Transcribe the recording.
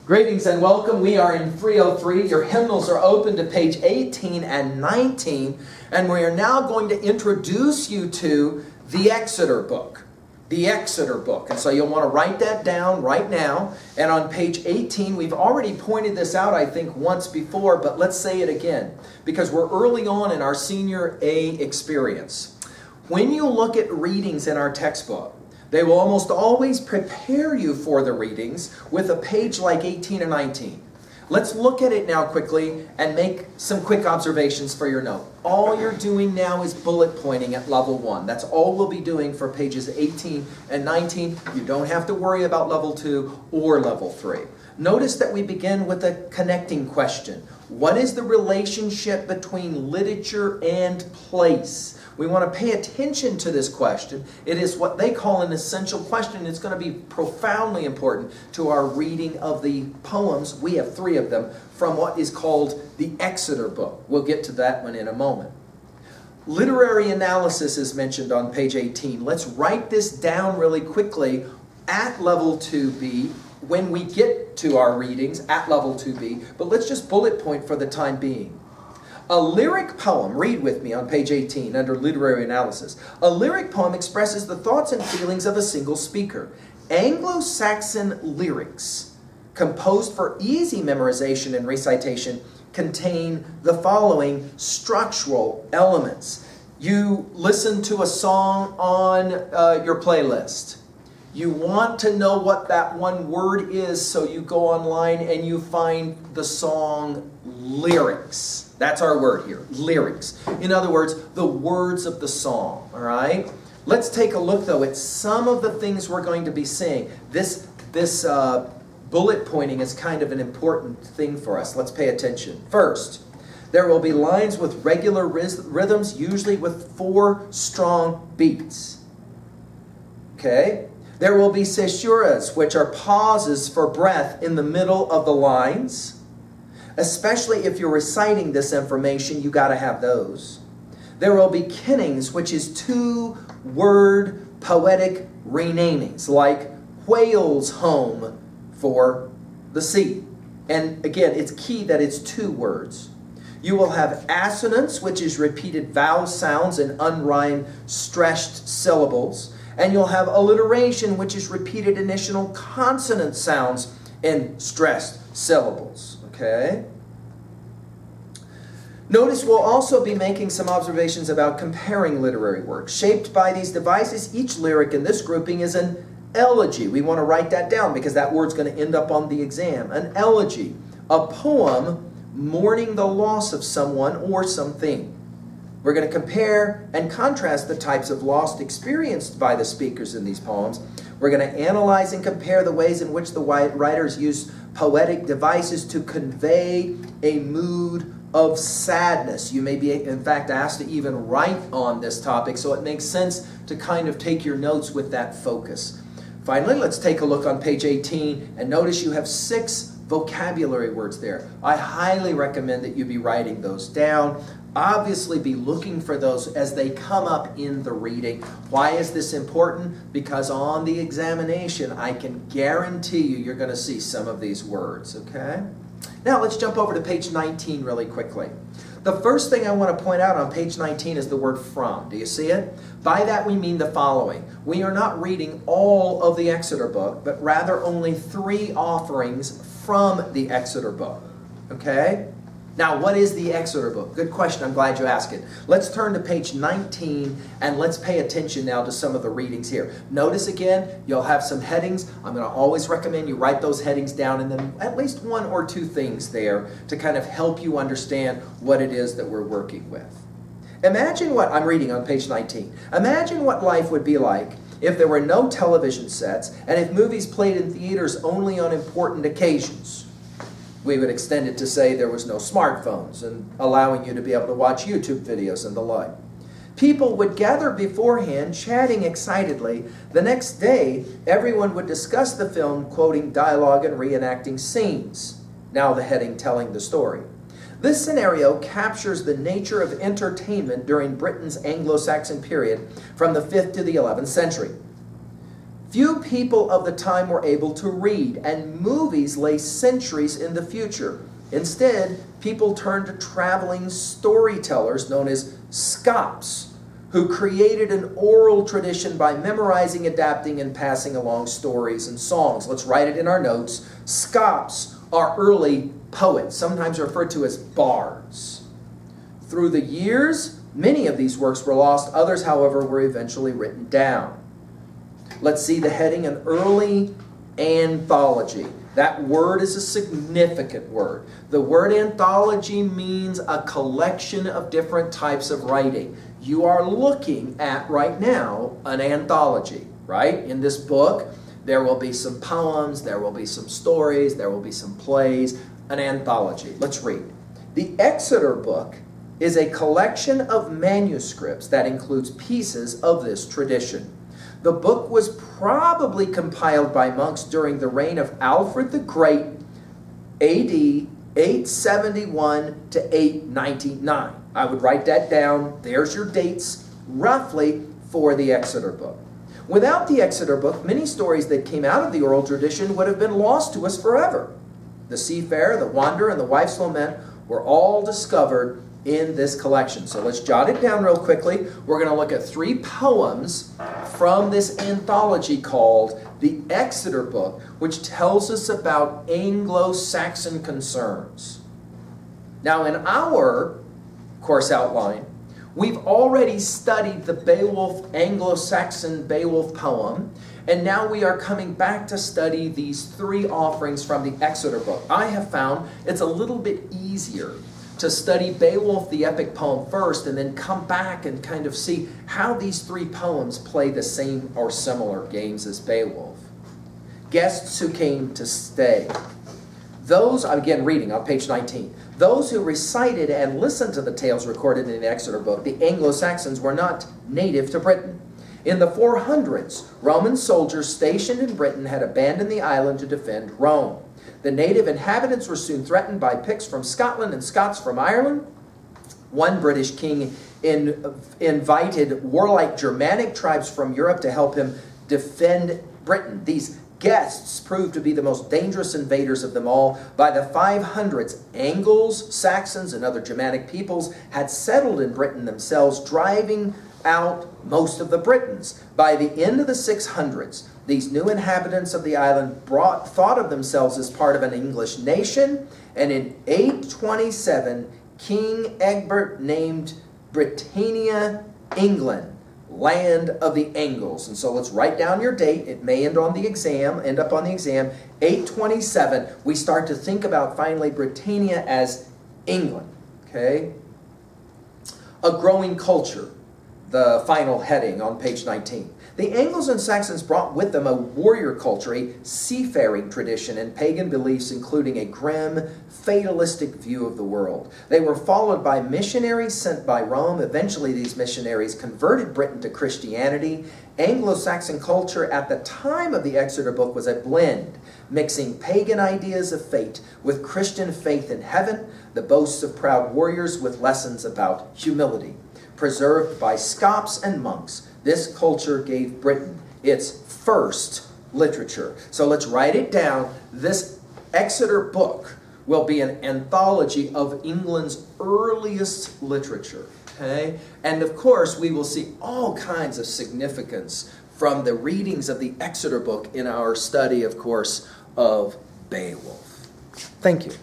Greetings and welcome. We are in 303. Your hymnals are open to page 18 and 19. And we are now going to introduce you to the Exeter Book. The Exeter Book. And so you'll want to write that down right now. And on page 18, we've already pointed this out, I think, once before, but let's say it again, because we're early on in our Senior A experience. When you look at readings in our textbook, they will almost always prepare you for the readings with a page like 18 or 19. Let's look at it now quickly and make some quick observations for your note. All you're doing now is bullet pointing at level 1. That's all we'll be doing for pages 18 and 19. You don't have to worry about level 2 or level 3. Notice that we begin with a connecting question. What is the relationship between literature and place? We want to pay attention to this question. It is what they call an essential question. It's going to be profoundly important to our reading of the poems. We have 3 of them from what is called the Exeter Book. We'll get to that one in a moment. Literary analysis is mentioned on page 18. Let's write this down really quickly at level 2B when we get to our readings at level 2B. But let's just bullet point for the time being. A lyric poem, read with me on page 18 under literary analysis. A lyric poem expresses the thoughts and feelings of a single speaker. Anglo-Saxon lyrics, composed for easy memorization and recitation, contain the following structural elements. You listen to a song on your playlist. You want to know what that one word is, so you go online and you find the song lyrics. That's our word here, lyrics. In other words, the words of the song, all right? Let's take a look, though, at some of the things we're going to be seeing. This bullet pointing is kind of an important thing for us. Let's pay attention. First, there will be lines with regular rhythms, usually with 4 strong beats. Okay? There will be caesuras, which are pauses for breath in the middle of the lines. Especially if you're reciting this information, you got to have those. There will be kennings, which is 2-word poetic renamings, like whale's home for the sea. And again, it's key that it's 2 words. You will have assonance, which is repeated vowel sounds and unrhymed stressed syllables. And you'll have alliteration, which is repeated initial consonant sounds and stressed syllables. Okay? Notice we'll also be making some observations about comparing literary works. Shaped by these devices, each lyric in this grouping is an elegy. We want to write that down because that word's going to end up on the exam. An elegy, a poem mourning the loss of someone or something. We're going to compare and contrast the types of loss experienced by the speakers in these poems. We're going to analyze and compare the ways in which the writers use poetic devices to convey a mood of sadness. You may be, in fact, asked to even write on this topic, so it makes sense to kind of take your notes with that focus. Finally, let's take a look on page 18, and notice you have 6 vocabulary words there. I highly recommend that you be writing those down. Obviously, be looking for those as they come up in the reading. Why is this important? Because on the examination, I can guarantee you're going to see some of these words, okay? Now, let's jump over to page 19 really quickly. The first thing I want to point out on page 19 is the word from. Do you see it? By that, we mean the following. We are not reading all of the Exeter Book, but rather only 3 offerings from the Exeter Book, okay? Now, what is the Exeter Book? Good question. I'm glad you asked it. Let's turn to page 19 and let's pay attention now to some of the readings here. Notice again, you'll have some headings. I'm going to always recommend you write those headings down and then at least 1 or 2 things there to kind of help you understand what it is that we're working with. Imagine what I'm reading on page 19. Imagine what life would be like if there were no television sets and if movies played in theaters only on important occasions. We would extend it to say there was no smartphones and allowing you to be able to watch YouTube videos and the like. People would gather beforehand, chatting excitedly. The next day, everyone would discuss the film, quoting dialogue and reenacting scenes. Now the heading telling the story. This scenario captures the nature of entertainment during Britain's Anglo-Saxon period from the 5th to the 11th century. Few people of the time were able to read, and movies lay centuries in the future. Instead, people turned to traveling storytellers known as Scops, who created an oral tradition by memorizing, adapting, and passing along stories and songs. Let's write it in our notes. Scops are early poets, sometimes referred to as bards. Through the years, many of these works were lost. Others, however, were eventually written down. Let's see the heading, an early anthology. That word is a significant word. The word anthology means a collection of different types of writing. You are looking at, right now, an anthology, right? In this book, there will be some poems, there will be some stories, there will be some plays, an anthology. Let's read. The Exeter Book is a collection of manuscripts that includes pieces of this tradition. The book was probably compiled by monks during the reign of Alfred the Great, AD 871 to 899. I would write that down. There's your dates, roughly, for the Exeter Book. Without the Exeter Book, many stories that came out of the oral tradition would have been lost to us forever. The Seafarer, the Wanderer, and the Wife's Lament were all discovered in this collection. So let's jot it down real quickly. We're going to look at 3 poems from this anthology called the Exeter Book, which tells us about Anglo-Saxon concerns. Now, in our course outline, we've already studied the Beowulf, Anglo-Saxon Beowulf poem, and now we are coming back to study these 3 offerings from the Exeter Book. I have found it's a little bit easier to study Beowulf, the epic poem, first, and then come back and kind of see how these 3 poems play the same or similar games as Beowulf. Guests who came to stay. Those, again reading on page 19, those who recited and listened to the tales recorded in the Exeter Book, the Anglo-Saxons, were not native to Britain. In the 400s, Roman soldiers stationed in Britain had abandoned the island to defend Rome. The native inhabitants were soon threatened by Picts from Scotland and Scots from Ireland. One British king invited warlike Germanic tribes from Europe to help him defend Britain. These guests proved to be the most dangerous invaders of them all. By the 500s, Angles, Saxons, and other Germanic peoples had settled in Britain themselves, driving out most of the Britons. By the end of the 600s, these new inhabitants of the island thought of themselves as part of an English nation, and in 827, King Egbert named Britannia, England, land of the Angles. And so let's write down your date. It may end up on the exam. 827, we start to think about finally Britannia as England. Okay? A growing culture, the final heading on page 19. The Angles and Saxons brought with them a warrior culture, a seafaring tradition, and pagan beliefs, including a grim, fatalistic view of the world. They were followed by missionaries sent by Rome. Eventually, these missionaries converted Britain to Christianity. Anglo-Saxon culture at the time of the Exeter Book was a blend, mixing pagan ideas of fate with Christian faith in heaven, the boasts of proud warriors with lessons about humility. Preserved by Scops and monks, this culture gave Britain its first literature. So let's write it down. This Exeter Book will be an anthology of England's earliest literature. Okay? And of course, we will see all kinds of significance from the readings of the Exeter Book in our study, of course, of Beowulf. Thank you.